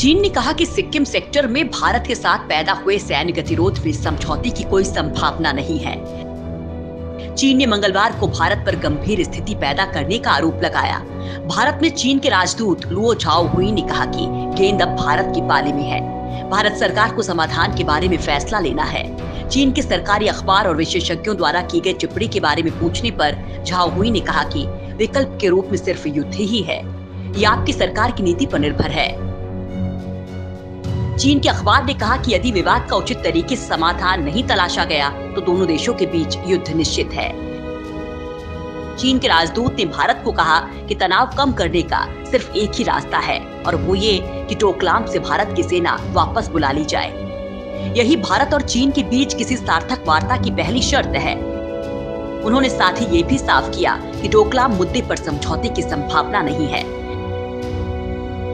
चीन ने कहा कि सिक्किम सेक्टर में भारत के साथ पैदा हुए सैन्य गतिरोध में समझौते की कोई संभावना नहीं है। चीन ने मंगलवार को भारत पर गंभीर स्थिति पैदा करने का आरोप लगाया। भारत में चीन के राजदूत लुओ झाओहुई ने कहा कि गेंद अब भारत की पाली में है। भारत सरकार को समाधान के बारे में फैसला लेना है। चीन के सरकारी अखबार और विशेषज्ञों द्वारा की गई टिप्पणी के बारे में पूछने पर झाओहुई ने कहा कि विकल्प के रूप में सिर्फ युद्ध ही है। ये आपकी सरकार की नीति पर निर्भर है। चीन के अखबार ने कहा कि यदि विवाद का उचित तरीके से समाधान नहीं तलाशा गया तो दोनों देशों के बीच युद्ध निश्चित है। चीन के राजदूत ने भारत को कहा कि तनाव कम करने का सिर्फ एक ही रास्ता है और वो ये कि डोकलाम से भारत की सेना वापस बुला ली जाए। यही भारत और चीन के बीच किसी सार्थक वार्ता की पहली शर्त है। उन्होंने साथ ही ये भी साफ किया कि डोकलाम मुद्दे पर समझौते की संभावना नहीं है।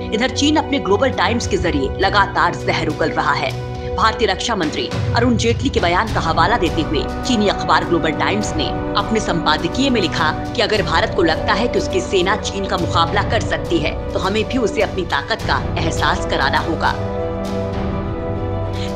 इधर चीन अपने ग्लोबल टाइम्स के जरिए लगातार जहर उगल रहा है। भारतीय रक्षा मंत्री अरुण जेटली के बयान का हवाला देते हुए चीनी अखबार ग्लोबल टाइम्स ने अपने संपादकीय में लिखा कि अगर भारत को लगता है कि उसकी सेना चीन का मुकाबला कर सकती है तो हमें भी उसे अपनी ताकत का एहसास कराना होगा।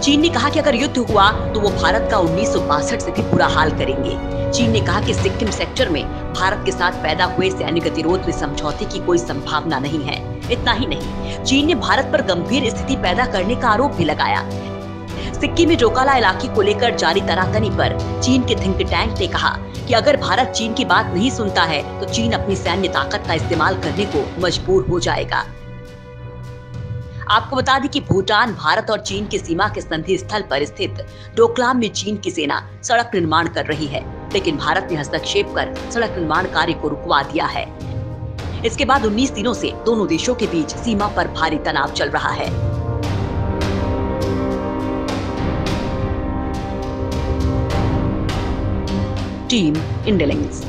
चीन ने कहा कि अगर युद्ध हुआ तो वो भारत का 1962 से भी बुरा हाल करेंगे। चीन ने कहा कि सिक्किम सेक्टर में भारत के साथ पैदा हुए सैन्य गतिरोध में समझौते की कोई संभावना नहीं है। इतना ही नहीं, चीन ने भारत पर गंभीर स्थिति पैदा करने का आरोप भी लगाया। सिक्किम में डोकाला इलाके को लेकर जारी तनातनी पर चीन के थिंक टैंक ने कहा कि अगर भारत चीन की बात नहीं सुनता है तो चीन अपनी सैन्य ताकत का इस्तेमाल करने को मजबूर हो जाएगा। आपको बता दें कि भूटान भारत और चीन की सीमा के संधि स्थल पर स्थित डोकलाम में चीन की सेना सड़क निर्माण कर रही है, लेकिन भारत ने हस्तक्षेप कर सड़क निर्माण कार्य को रुकवा दिया है। इसके बाद 19 दिनों से दोनों देशों के बीच सीमा पर भारी तनाव चल रहा है। Team India links.